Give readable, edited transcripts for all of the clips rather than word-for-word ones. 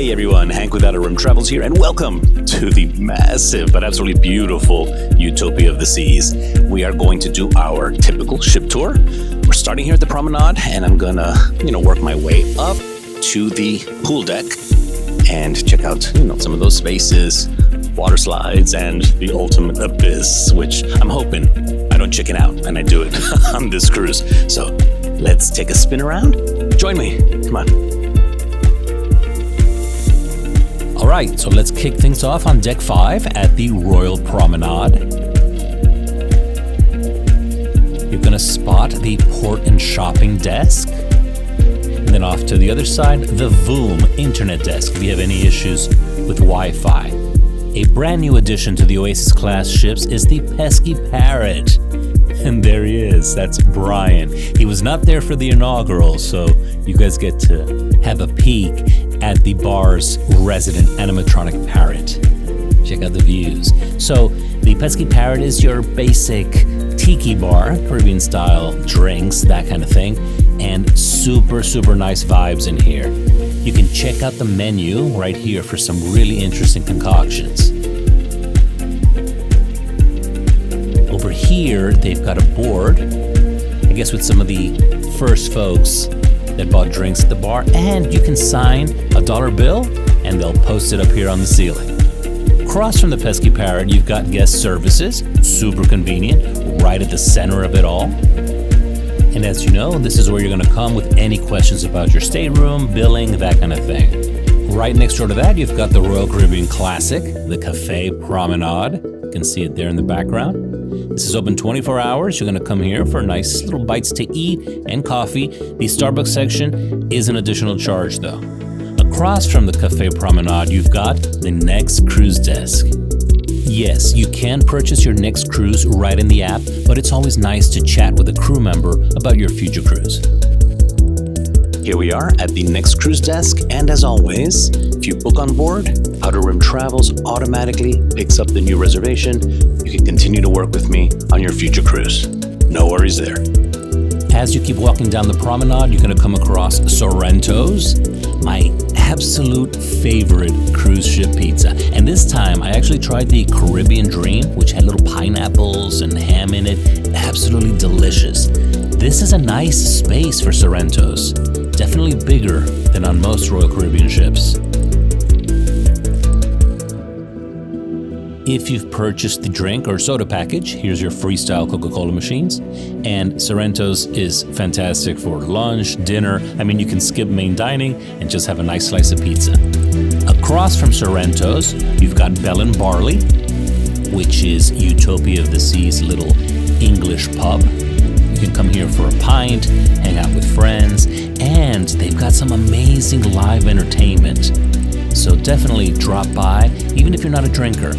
Hey everyone, Hank with Outer Rim Travels here, and welcome to the massive but absolutely beautiful Utopia of the Seas. We are going to do our typical ship tour. We're starting here at the promenade, and I'm gonna, work my way up to the pool deck and check out, some of those spaces, water slides, and the ultimate abyss, which I'm hoping I don't chicken out and I do it on this cruise. So let's take a spin around. Join me. Come on. All right, so let's kick things off on Deck 5 at the Royal Promenade. You're going to spot the port and shopping desk. And then off to the other side, the Voom internet desk if you have any issues with Wi-Fi. A brand new addition to the Oasis-class ships is the Pesky Parrot. And there he is, that's Brian. He was not there for the inaugural, so you guys get to have a peek at the bar's resident animatronic parrot. Check out the views. So the Pesky Parrot is your basic tiki bar, Caribbean style drinks, that kind of thing, and super, super nice vibes in here. You can check out the menu right here for some really interesting concoctions. Over here, they've got a board, I guess with some of the first folks that bought drinks at the bar, and you can sign a dollar bill and they'll post it up here on the ceiling. Across from the Pesky Parrot, you've got guest services, super convenient, right at the center of it all. And as you know, this is where you're going to come with any questions about your stateroom, billing, that kind of thing. Right next door to that, you've got the Royal Caribbean Classic, the Cafe Promenade. You can see it there in the background. This is open 24 hours. You're going to come here for nice little bites to eat and coffee. The Starbucks section is an additional charge, though. Across from the Cafe Promenade, you've got the Next Cruise Desk. Yes, you can purchase your next cruise right in the app, but it's always nice to chat with a crew member about your future cruise. Here we are at the Next Cruise Desk, and as always, if you book on board, Outer Rim Travels automatically picks up the new reservation. You can continue to work with me on your future cruise. No worries there. As you keep walking down the promenade, you're going to come across Sorrento's, my absolute favorite cruise ship pizza. And this time, I actually tried the Caribbean Dream, which had little pineapples and ham in it. Absolutely delicious. This is a nice space for Sorrento's. Definitely bigger than on most Royal Caribbean ships. If you've purchased the drink or soda package, here's your freestyle Coca-Cola machines. And Sorrento's is fantastic for lunch, dinner. I mean, you can skip main dining and just have a nice slice of pizza. Across from Sorrento's, you've got Bell and Barley, which is Utopia of the Sea's little English pub. You can come here for a pint, hang out with friends, and they've got some amazing live entertainment. So definitely drop by, even if you're not a drinker.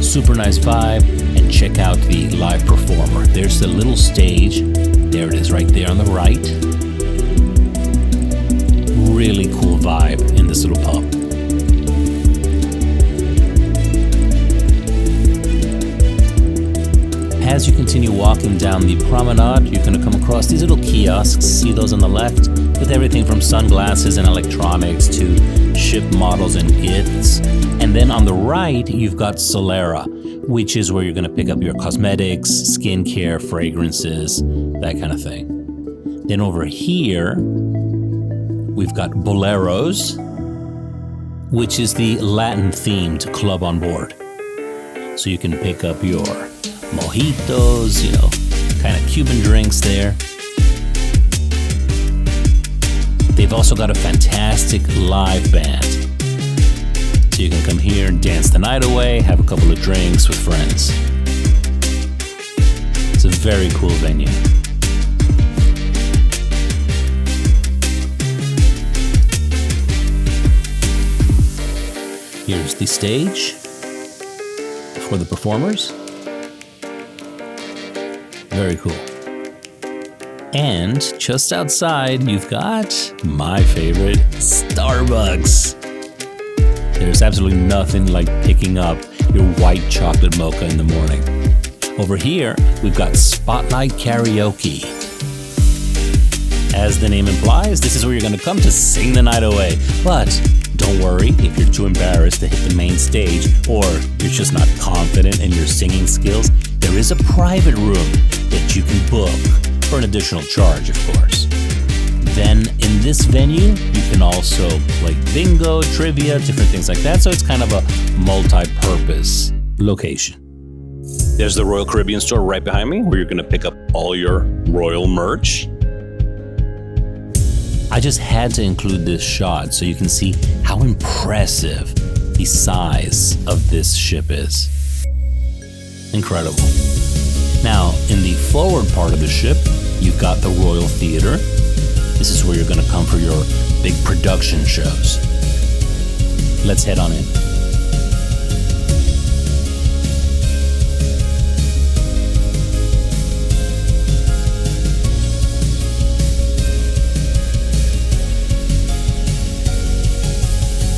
Super nice vibe, and check out the live performer. There's the little stage. There it is right there on the right. Really cool vibe in this little pub. As you continue walking down the promenade, you're going to come across these little kiosks. See those on the left? With everything from sunglasses and electronics to ship models and gifts. And then on the right, you've got Solarium, which is where you're going to pick up your cosmetics, skincare, fragrances, that kind of thing. Then over here, we've got Boleros, which is the Latin-themed club on board. So you can pick up your mojitos, kind of Cuban drinks there. They've also got a fantastic live band. So you can come here and dance the night away, have a couple of drinks with friends. It's a very cool venue. Here's the stage for the performers. Very cool. And just outside, you've got my favorite, Starbucks. There's absolutely nothing like picking up your white chocolate mocha in the morning. Over here, we've got Spotlight Karaoke. As the name implies, this is where you're going to come to sing the night away. But don't worry if you're too embarrassed to hit the main stage or you're just not confident in your singing skills. There is a private room that you can book for an additional charge, of course. Then in this venue, you can also play bingo, trivia, different things like that. So it's kind of a multi-purpose location. There's the Royal Caribbean store right behind me where you're going to pick up all your Royal merch. I just had to include this shot so you can see how impressive the size of this ship is. Incredible. Now, in the forward part of the ship, you've got the Royal Theatre. This is where you're going to come for your big production shows. Let's head on in.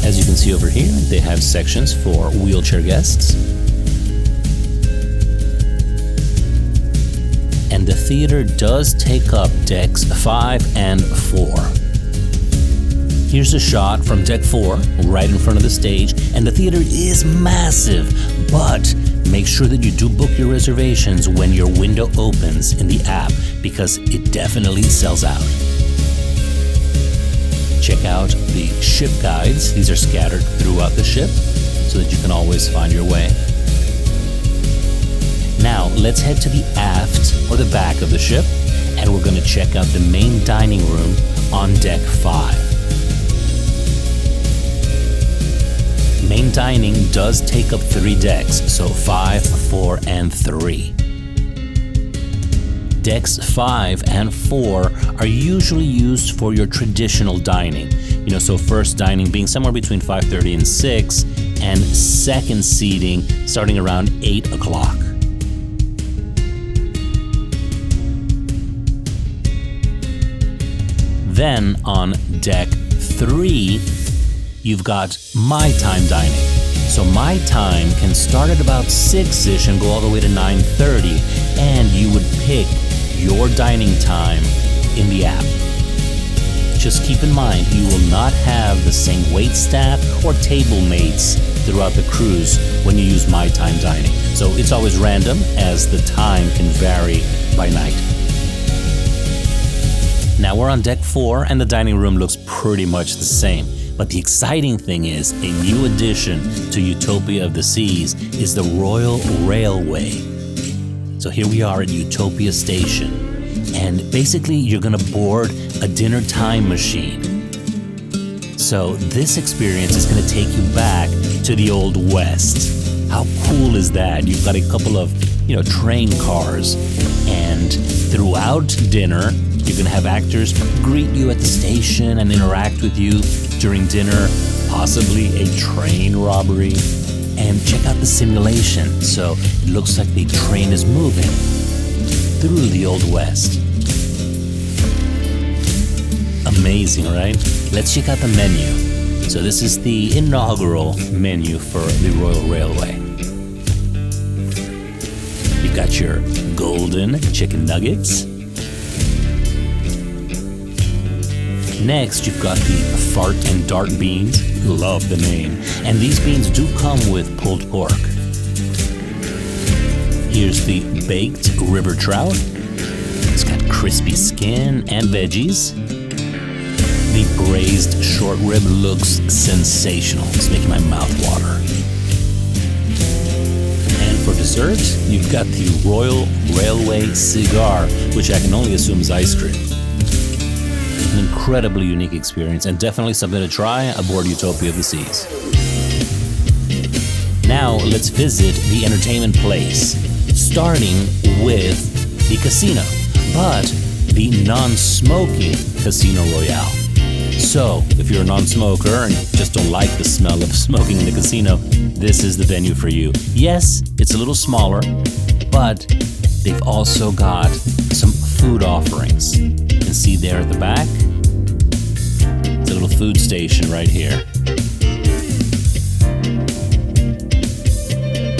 As you can see over here, they have sections for wheelchair guests. And the theater does take up decks 5 and 4. Here's a shot from deck 4, right in front of the stage, and the theater is massive, but make sure that you do book your reservations when your window opens in the app, because it definitely sells out. Check out the ship guides. These are scattered throughout the ship so that you can always find your way. Now, let's head to the aft or the back of the ship, and we're going to check out the main dining room on deck 5. Main dining does take up 3 decks, so 5, 4, and 3. Decks 5 and 4 are usually used for your traditional dining. So first dining being somewhere between 5:30 and 6, and second seating starting around 8 o'clock. Then on deck 3, you've got My Time dining. So My Time can start at about 6-ish and go all the way to 9:30, and you would pick your dining time in the app. Just keep in mind, you will not have the same wait staff or table mates throughout the cruise when you use My Time dining. So it's always random, as the time can vary by night. Now we're on deck 4, and the dining room looks pretty much the same. But the exciting thing is, a new addition to Utopia of the Seas is the Royal Railway. So here we are at Utopia Station, and basically you're gonna board a dinner time machine. So this experience is gonna take you back to the Old West. How cool is that? You've got a couple of, train cars, and throughout dinner, you're gonna have actors greet you at the station and interact with you during dinner, possibly a train robbery. And check out the simulation. So it looks like the train is moving through the Old West. Amazing, right? Let's check out the menu. So this is the inaugural menu for the Royal Railway. You've got your golden chicken nuggets. Next, you've got the fart and dart beans. Love the name. And these beans do come with pulled pork. Here's the baked river trout. It's got crispy skin and veggies. The braised short rib looks sensational. It's making my mouth water. And for dessert, you've got the Royal Railway cigar, which I can only assume is ice cream. An incredibly unique experience, and definitely something to try aboard Utopia of the Seas. Now let's visit the entertainment place, starting with the casino, but the non-smoking Casino Royale. So if you're a non-smoker and just don't like the smell of smoking in the casino, this is the venue for you. Yes, it's a little smaller, but they've also got some food offerings. You can see there at the back, it's a little food station right here.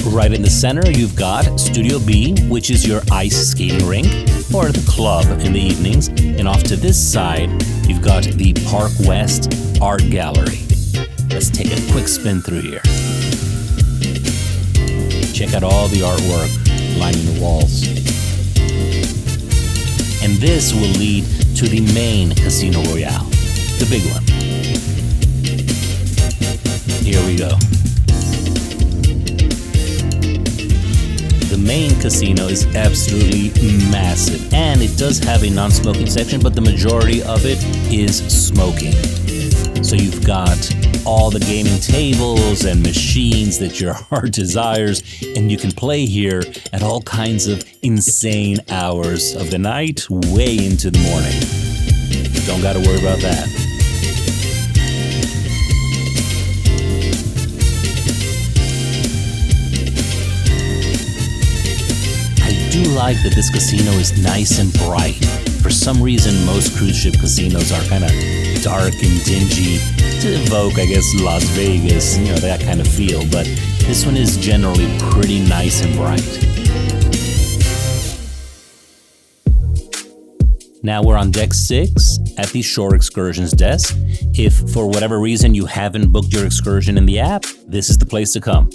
Right in the center, you've got Studio B, which is your ice skating rink, or the club in the evenings. And off to this side, you've got the Park West Art Gallery. Let's take a quick spin through here. Check out all the artwork lining the walls. And this will lead to the main Casino Royale, the big one. Here we go. The main casino is absolutely massive, and it does have a non-smoking section, but the majority of it is smoking. So you've got all the gaming tables and machines that your heart desires, and you can play here at all kinds of insane hours of the night, way into the morning. Don't gotta worry about that. I do like that this casino is nice and bright. For some reason, most cruise ship casinos are kind of dark and dingy to evoke, I guess, Las Vegas, that kind of feel. But this one is generally pretty nice and bright. Now we're on deck 6 at the Shore Excursions desk. If for whatever reason you haven't booked your excursion in the app, this is the place to come.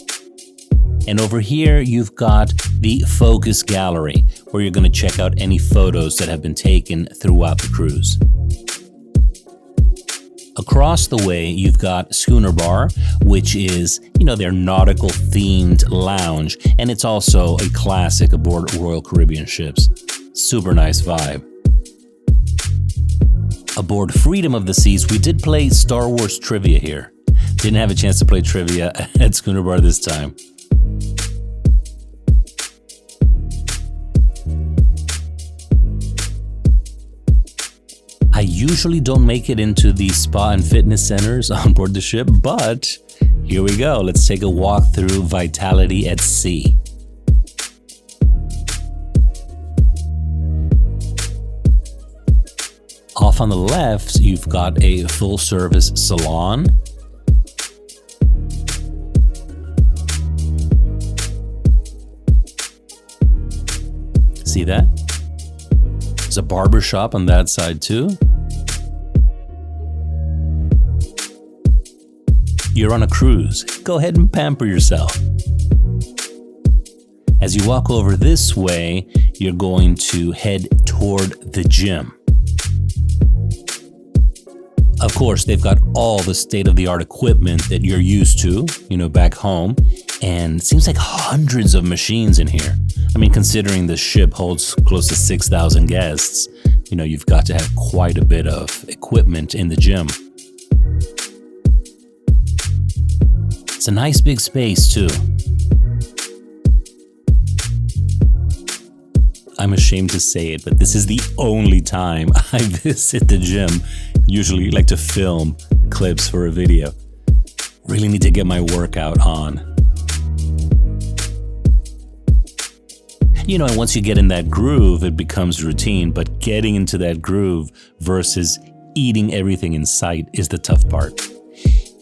And over here, you've got the Focus Gallery, where you're going to check out any photos that have been taken throughout the cruise. Across the way, you've got Schooner Bar, which is, their nautical-themed lounge, and it's also a classic aboard Royal Caribbean ships. Super nice vibe. Aboard Freedom of the Seas, we did play Star Wars trivia here. Didn't have a chance to play trivia at Schooner Bar this time. I usually don't make it into the spa and fitness centers on board the ship, but here we go. Let's take a walk through Vitality at Sea. Off on the left, you've got a full-service salon. See that? There's a barber shop on that side too. You're on a cruise. Go ahead and pamper yourself. As you walk over this way, you're going to head toward the gym. Of course, they've got all the state-of-the-art equipment that you're used to, back home. And it seems like hundreds of machines in here. I mean, considering the ship holds close to 6,000 guests, you've got to have quite a bit of equipment in the gym. It's a nice big space, too. I'm ashamed to say it, but this is the only time I visit the gym. Usually like to film clips for a video. Really need to get my workout on. And once you get in that groove, it becomes routine, but getting into that groove versus eating everything in sight is the tough part.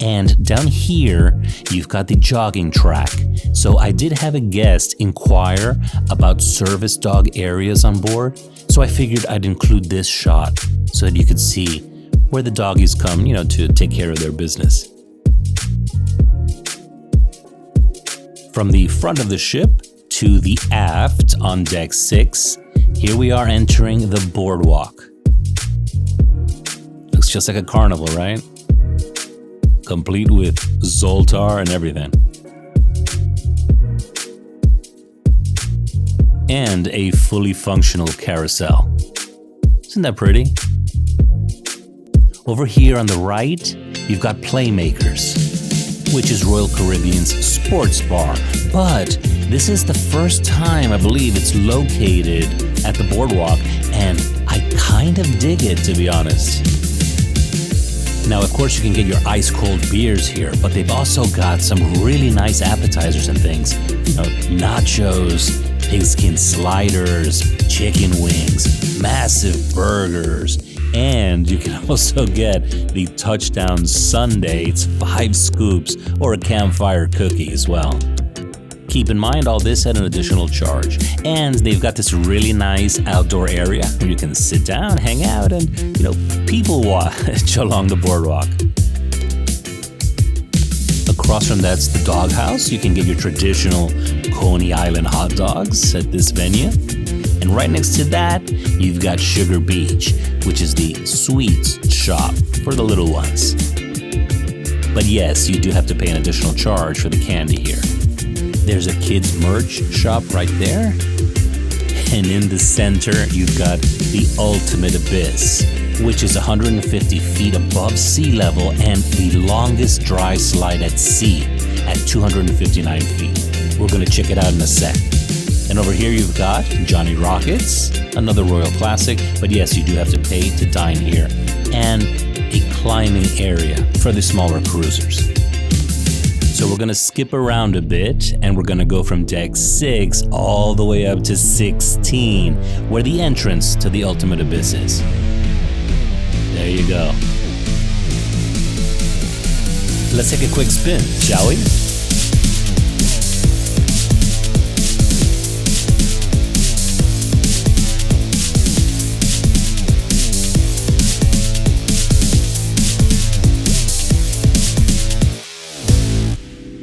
And down here, you've got the jogging track. So I did have a guest inquire about service dog areas on board. So I figured I'd include this shot so that you could see where the doggies come, to take care of their business. From the front of the ship to the aft on deck 6, here we are entering the Boardwalk. Looks just like a carnival, right? Complete with Zoltar and everything. And a fully functional carousel. Isn't that pretty? Over here on the right, you've got Playmakers, which is Royal Caribbean's sports bar. But this is the first time I believe it's located at the Boardwalk, and I kind of dig it, to be honest. Now, of course, you can get your ice-cold beers here, but they've also got some really nice appetizers and things. Nachos, pigskin sliders, chicken wings, massive burgers, and you can also get the Touchdown Sundae. It's 5 scoops or a campfire cookie as well. Keep in mind, all this at an additional charge. And they've got this really nice outdoor area where you can sit down, hang out, and, people watch along the boardwalk. across from that's the doghouse. You can get your traditional Coney Island hot dogs at this venue. And right next to that, you've got Sugar Beach, which is the sweets shop for the little ones. But yes, you do have to pay an additional charge for the candy here. There's a kids merch shop right there. And in the center, you've got the Ultimate Abyss, which is 150 feet above sea level and the longest dry slide at sea at 259 feet. We're gonna check it out in a sec. And over here you've got Johnny Rockets, another Royal Classic, but yes, you do have to pay to dine here, and a climbing area for the smaller cruisers. So we're gonna skip around a bit, and we're gonna go from deck 6 all the way up to 16, where the entrance to the Ultimate Abyss is. There you go. Let's take a quick spin, shall we?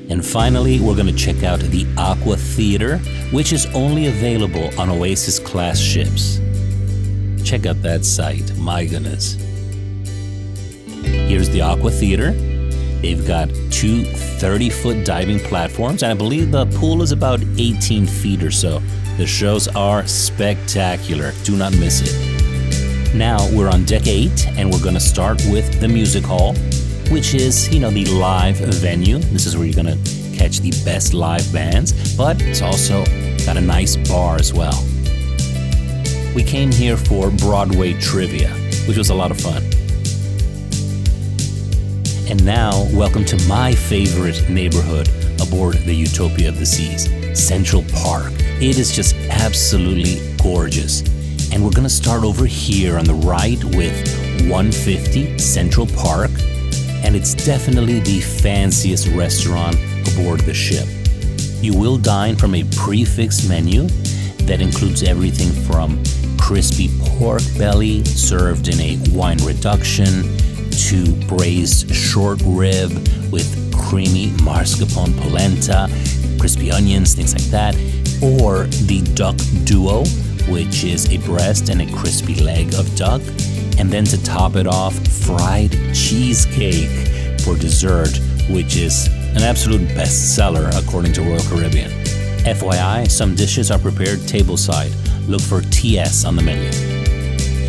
And finally, we're going to check out the Aqua Theater, which is only available on Oasis-class ships. Check out that sight, my goodness. Here's the Aqua Theater. They've got two 30-foot diving platforms, and I believe the pool is about 18 feet or so. The shows are spectacular. Do not miss it. Now, we're on deck 8, and we're going to start with the music hall, which is, the live venue. This is where you're gonna catch the best live bands, but it's also got a nice bar as well. We came here for Broadway trivia, which was a lot of fun. And now, welcome to my favorite neighborhood aboard the Utopia of the Seas, Central Park. It is just absolutely gorgeous. And we're gonna start over here on the right with 150 Central Park. And it's definitely the fanciest restaurant aboard the ship. You will dine from a prefix menu that includes everything from crispy pork belly served in a wine reduction to braised short rib with creamy mascarpone polenta, crispy onions, things like that, or the duck duo, which is a breast and a crispy leg of duck. And then to top it off, fried cheesecake for dessert, which is an absolute bestseller according to Royal Caribbean. FYI, some dishes are prepared tableside. Look for TS on the menu.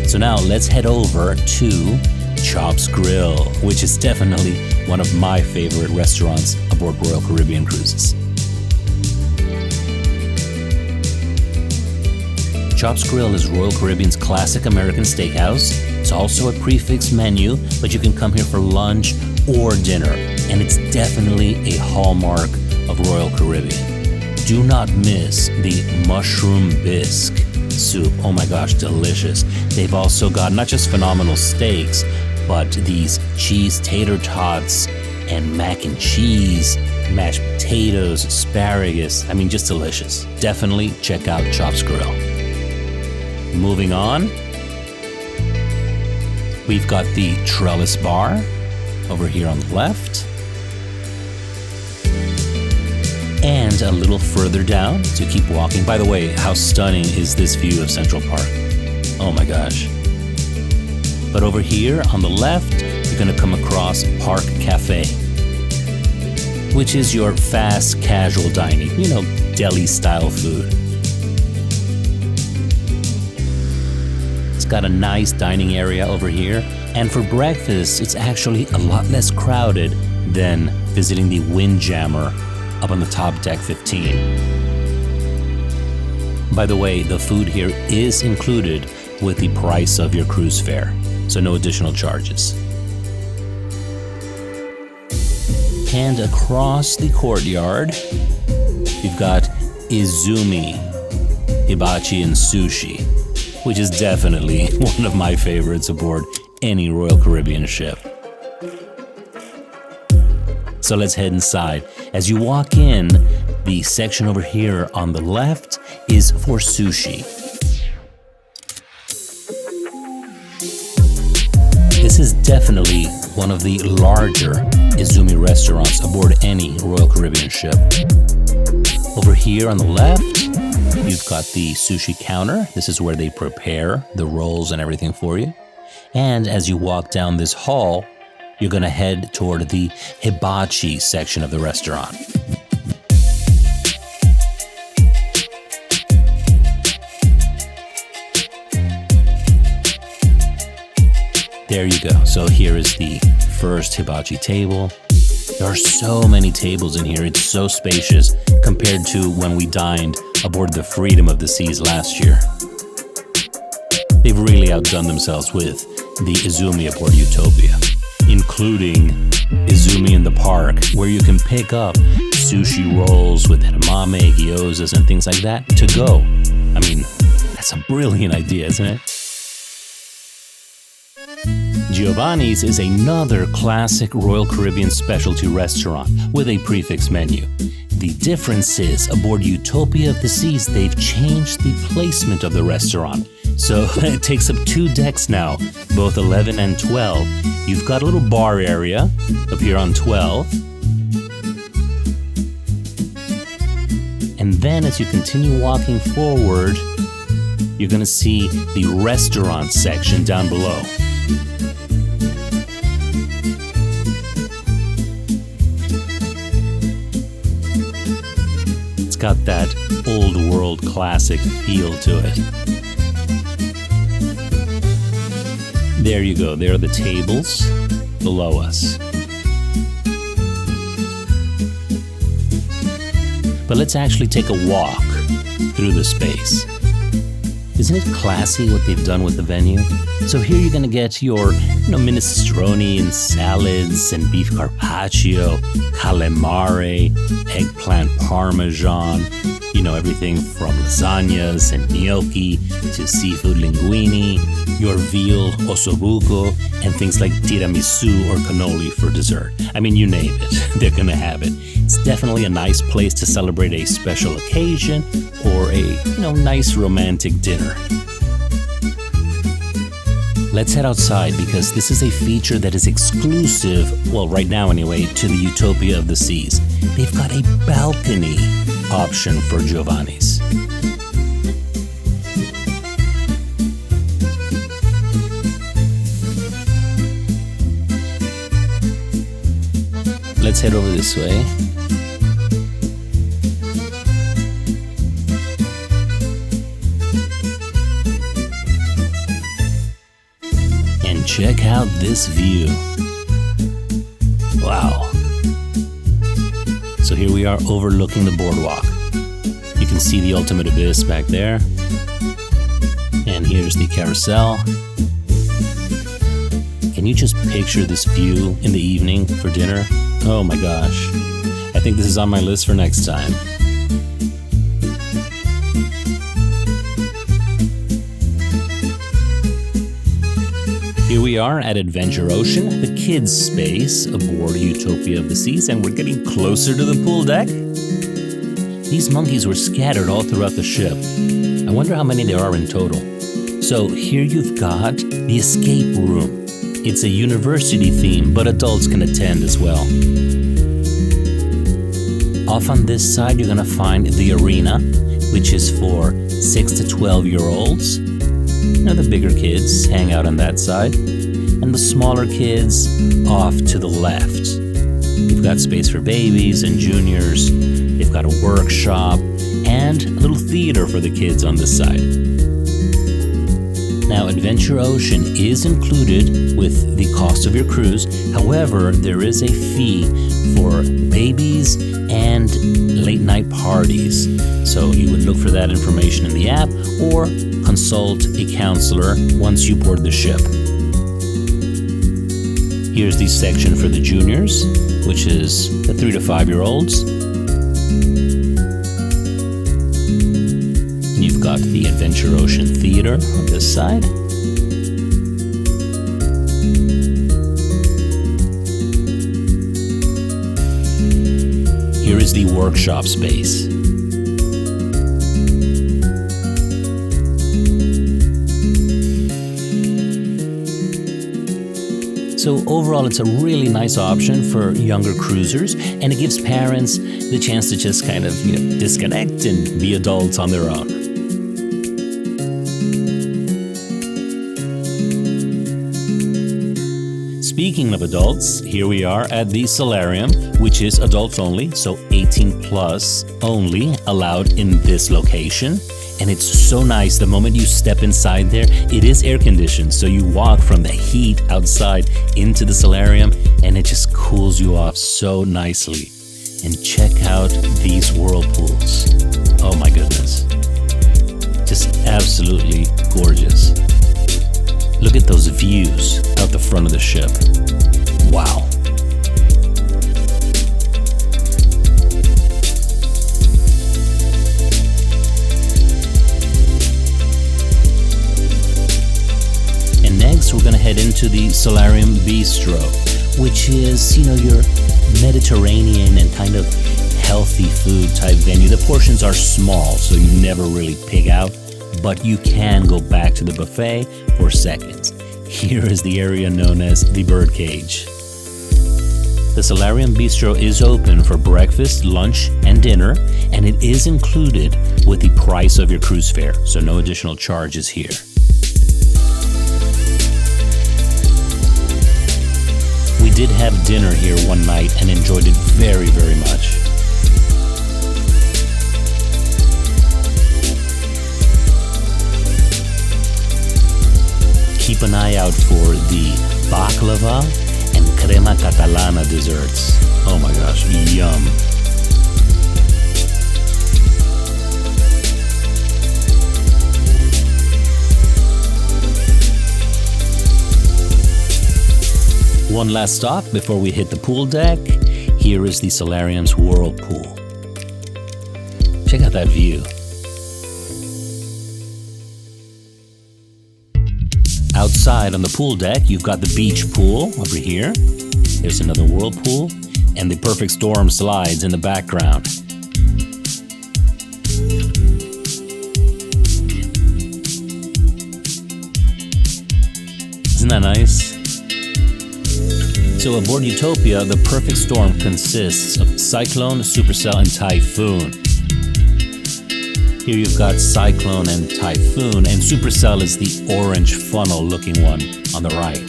So now let's head over to Chop's Grill, which is definitely one of my favorite restaurants aboard Royal Caribbean cruises. Chop's Grill is Royal Caribbean's classic American steakhouse. It's also a prefix menu, but you can come here for lunch or dinner, and it's definitely a hallmark of Royal Caribbean. Do not miss the mushroom bisque soup. Oh my gosh, delicious. They've also got not just phenomenal steaks, but these cheese tater tots and mac and cheese, mashed potatoes, asparagus. I mean, just delicious. Definitely check out Chop's Grill. Moving on, we've got the Trellis Bar over here on the left. And a little further down to keep walking. By the way, how stunning is this view of Central Park? Oh my gosh. But over here on the left, you're gonna come across Park Cafe, which is your fast casual dining, deli style food. It's got a nice dining area over here, and for breakfast, it's actually a lot less crowded than visiting the Windjammer up on the top deck 15. By the way, the food here is included with the price of your cruise fare, so no additional charges. And across the courtyard, you've got Izumi, Hibachi and Sushi, which is definitely one of my favorites aboard any Royal Caribbean ship. So let's head inside. As you walk in, the section over here on the left is for sushi. This is definitely one of the larger Izumi restaurants aboard any Royal Caribbean ship. Over here on the left, you've got the sushi counter. This is where they prepare the rolls and everything for you. And as you walk down this hall, you're going to head toward the hibachi section of the restaurant. There you go. So here is the first hibachi table. There are so many tables in here. It's so spacious compared to when we dined aboard the Freedom of the Seas last year. They've really outdone themselves with the Izumi aboard Utopia, including Izumi in the Park, where you can pick up sushi rolls with edamame, gyozas, and things like that to go. I mean, that's a brilliant idea, isn't it? Giovanni's is another classic Royal Caribbean specialty restaurant with a prefix menu. The difference is, aboard Utopia of the Seas, they've changed the placement of the restaurant. So it takes up 2 decks now, both 11 and 12. You've got a little bar area up here on 12. And then as you continue walking forward, you're going to see the restaurant section down below. It's got that old world classic feel to it. There you go, there are the tables below us. But let's actually take a walk through the space. Isn't it classy what they've done with the venue? So here you're gonna get your minestrone and salads and beef carpaccio, calamari, eggplant parmesan, everything from lasagnas and gnocchi to seafood linguine, your veal ossobuco, and things like tiramisu or cannoli for dessert. I mean, you name it, they're gonna have it. It's definitely a nice place to celebrate a special occasion or a, nice romantic dinner. Let's head outside because this is a feature that is exclusive, well, right now anyway, to the Utopia of the Seas. They've got a balcony option for Giovanni's. Let's head over this way. And check out this view. Wow. So here we are overlooking the boardwalk. You can see the ultimate abyss back there. And here's the carousel. Can you just picture this view in the evening for dinner? Oh my gosh. I think this is on my list for next time. Here we are at Adventure Ocean, the kids' space aboard Utopia of the Seas, and we're getting closer to the pool deck. These monkeys were scattered all throughout the ship. I wonder how many there are in total. So here you've got the escape room. It's a university theme, but adults can attend as well. Off on this side, you're gonna find the arena, which is for 6 to 12-year-olds. The bigger kids hang out on that side, and the smaller kids off to the left. You've got space for babies and juniors. They've got a workshop and a little theater for the kids on this side. Now, Adventure Ocean is included with the cost of your cruise. However, there is a fee for babies and late-night parties. So you would look for that information in the app or consult a counselor once you board the ship. Here's the section for the juniors, which is the 3 to 5-year-olds. You've got the Adventure Ocean Theater on this side. Here is the workshop space. So overall, it's a really nice option for younger cruisers, and it gives parents the chance to just kind of, disconnect and be adults on their own. Speaking of adults, here we are at the Solarium, which is adults only, so 18 plus only allowed in this location. And it's so nice. The moment you step inside there, it is air conditioned. So you walk from the heat outside into the Solarium, and it just cools you off so nicely. And check out these whirlpools. Oh my goodness. Just absolutely gorgeous. Look at those views out the front of the ship. Wow. And next we're gonna head into the Solarium Bistro, which is, your Mediterranean and kind of healthy food type venue. The portions are small, so you never really pig out, but you can go back to the buffet for seconds. Here is the area known as the birdcage. The Solarium Bistro is open for breakfast, lunch, and dinner, and it is included with the price of your cruise fare, so no additional charges here. We did have dinner here one night and enjoyed it very, very much. Keep an eye out for the baklava and crema catalana desserts. Oh my gosh, yum. One last stop before we hit the pool deck. Here is the Solarium's whirlpool. Check out that view. Outside on the pool deck, you've got the beach pool over here. There's another whirlpool, and the perfect storm slides in the background. Isn't that nice? So aboard Utopia, the perfect storm consists of cyclone, supercell, and typhoon. Here you've got cyclone and typhoon, and supercell is the orange funnel looking one on the right.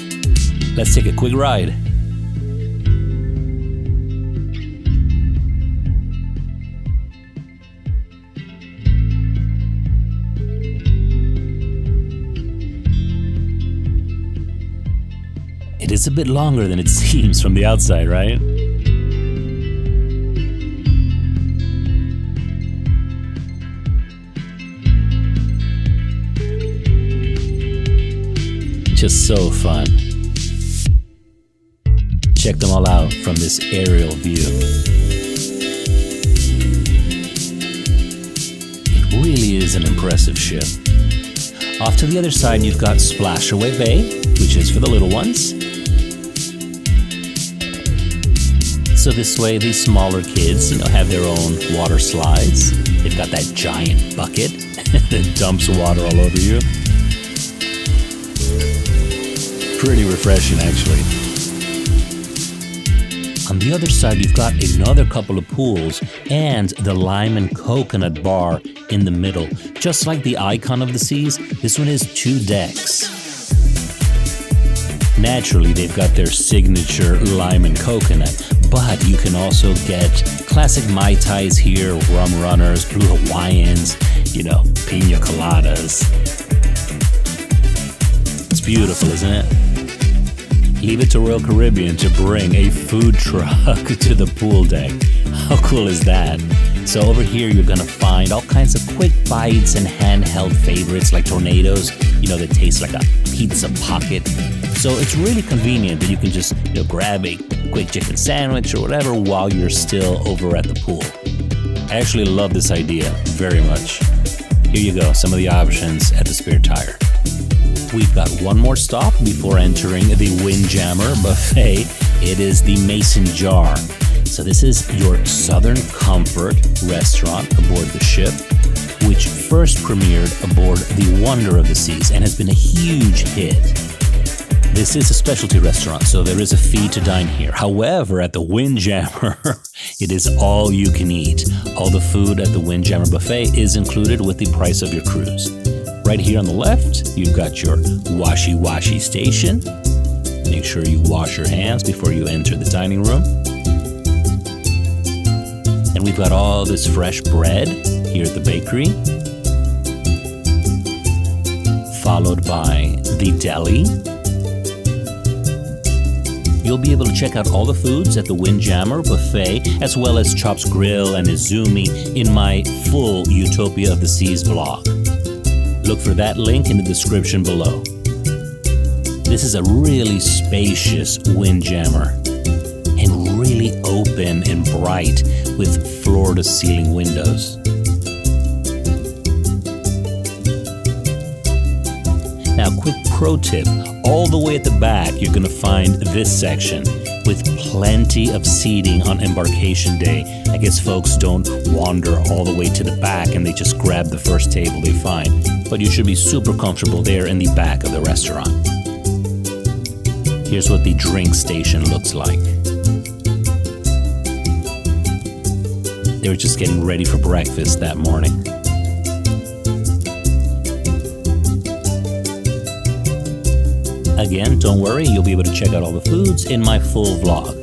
Let's take a quick ride. It is a bit longer than it seems from the outside, right? Just so fun. Check them all out from this aerial view. It really is an impressive ship. Off to the other side, you've got Splashaway Bay, which is for the little ones. So this way, the smaller kids, have their own water slides. They've got that giant bucket that dumps water all over you. Pretty refreshing, actually. On the other side, you've got another couple of pools and the lime and coconut bar in the middle. Just like the Icon of the Seas, this one is 2 decks. Naturally, they've got their signature lime and coconut, but you can also get classic Mai Tais here, rum runners, blue Hawaiians, pina coladas. It's beautiful, isn't it? Leave it to Royal Caribbean to bring a food truck to the pool deck. How cool is that? So over here, you're gonna find all kinds of quick bites and handheld favorites like tornadoes, that taste like a pizza pocket. So it's really convenient that you can just, grab a quick chicken sandwich or whatever while you're still over at the pool. I actually love this idea very much. Here you go, some of the options at the spare tire. We've got one more stop before entering the Windjammer buffet. It is the Mason Jar. So this is your Southern Comfort restaurant aboard the ship, which first premiered aboard the Wonder of the Seas and has been a huge hit. This is a specialty restaurant, so there is a fee to dine here. However, at the Windjammer, it is all you can eat. All the food at the Windjammer buffet is included with the price of your cruise. Right here on the left, you've got your washi-washi station. Make sure you wash your hands before you enter the dining room. And we've got all this fresh bread here at the bakery, followed by the deli. You'll be able to check out all the foods at the Windjammer buffet, as well as Chop's Grill and Izumi in my full Utopia of the Seas vlog. Look for that link in the description below. This is a really spacious Windjammer and really open and bright with floor-to-ceiling windows. Now, quick pro tip, all the way at the back you're going to find this section with plenty of seating on embarkation day. I guess folks don't wander all the way to the back and they just grab the first table they find. But you should be super comfortable there in the back of the restaurant. Here's what the drink station looks like. They were just getting ready for breakfast that morning. Again, don't worry, you'll be able to check out all the foods in my full vlog.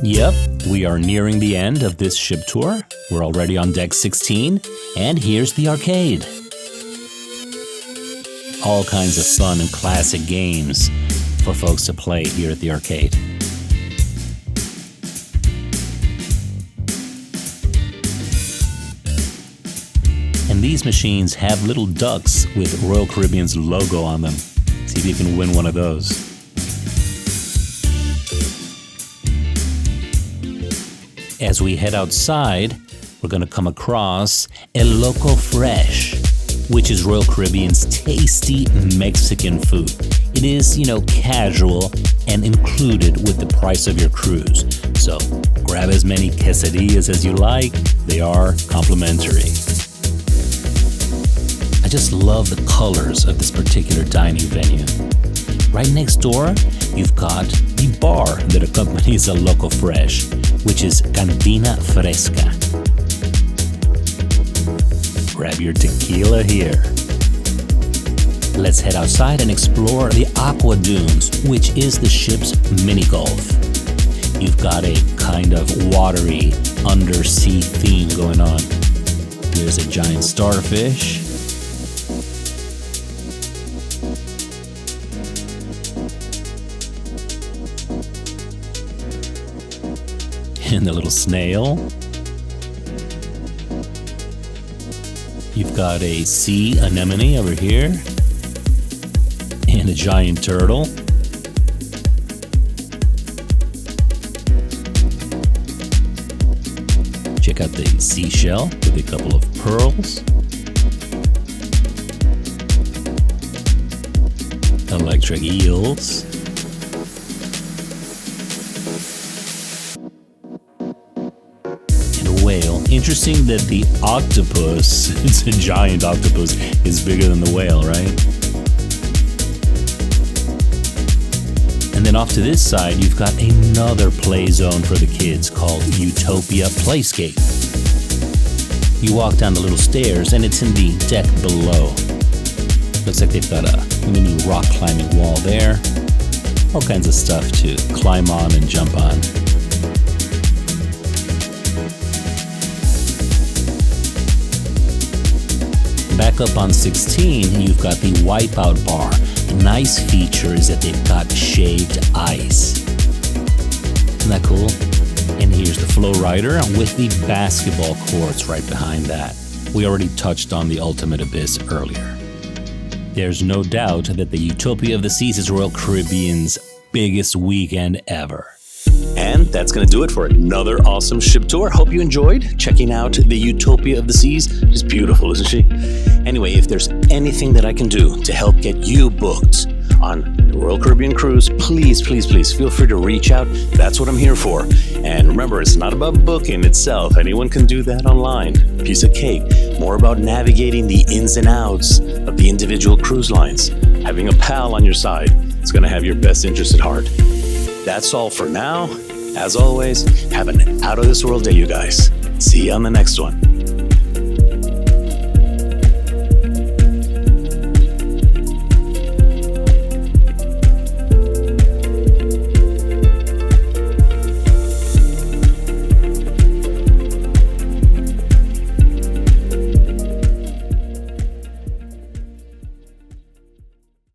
Yep, we are nearing the end of this ship tour. We're already on deck 16, and here's the arcade. All kinds of fun and classic games for folks to play here at the arcade. And these machines have little ducks with Royal Caribbean's logo on them. See if you can win one of those. As we head outside, we're going to come across El Loco Fresh, which is Royal Caribbean's tasty Mexican food. It is, casual and included with the price of your cruise. So grab as many quesadillas as you like. They are complimentary. I just love the colors of this particular dining venue. Right next door, you've got the bar that accompanies El Loco Fresh, which is Cantina Fresca. Grab your tequila here. Let's head outside and explore the Aqua Dunes, which is the ship's mini golf. You've got a kind of watery undersea theme going on. There's a giant starfish. And the little snail. You've got a sea anemone over here. And a giant turtle. Check out the seashell with a couple of pearls. Electric eels. And a whale. Interesting that the octopus, it's a giant octopus, is bigger than the whale, right? And then off to this side, you've got another play zone for the kids called Utopia Playscape. You walk down the little stairs and it's in the deck below. Looks like they've got a mini rock climbing wall there. All kinds of stuff to climb on and jump on. Back up on 16, you've got the Wipeout bar. The nice feature is that they've got shaved ice. Isn't that cool? And here's the FlowRider with the basketball courts right behind that. We already touched on the Ultimate Abyss earlier. There's no doubt that the Utopia of the Seas is Royal Caribbean's biggest weekend ever. And that's going to do it for another awesome ship tour. Hope you enjoyed checking out the Utopia of the Seas. She's beautiful, isn't she? Anyway, if there's anything that I can do to help get you booked on the Royal Caribbean cruise, please feel free to reach out. That's what I'm here for. And remember, it's not about booking itself. Anyone can do that online. Piece of cake. More about navigating the ins and outs of the individual cruise lines. Having a pal on your side is going to have your best interest at heart. That's all for now. As always, have an out-of-this-world day, you guys. See you on the next one.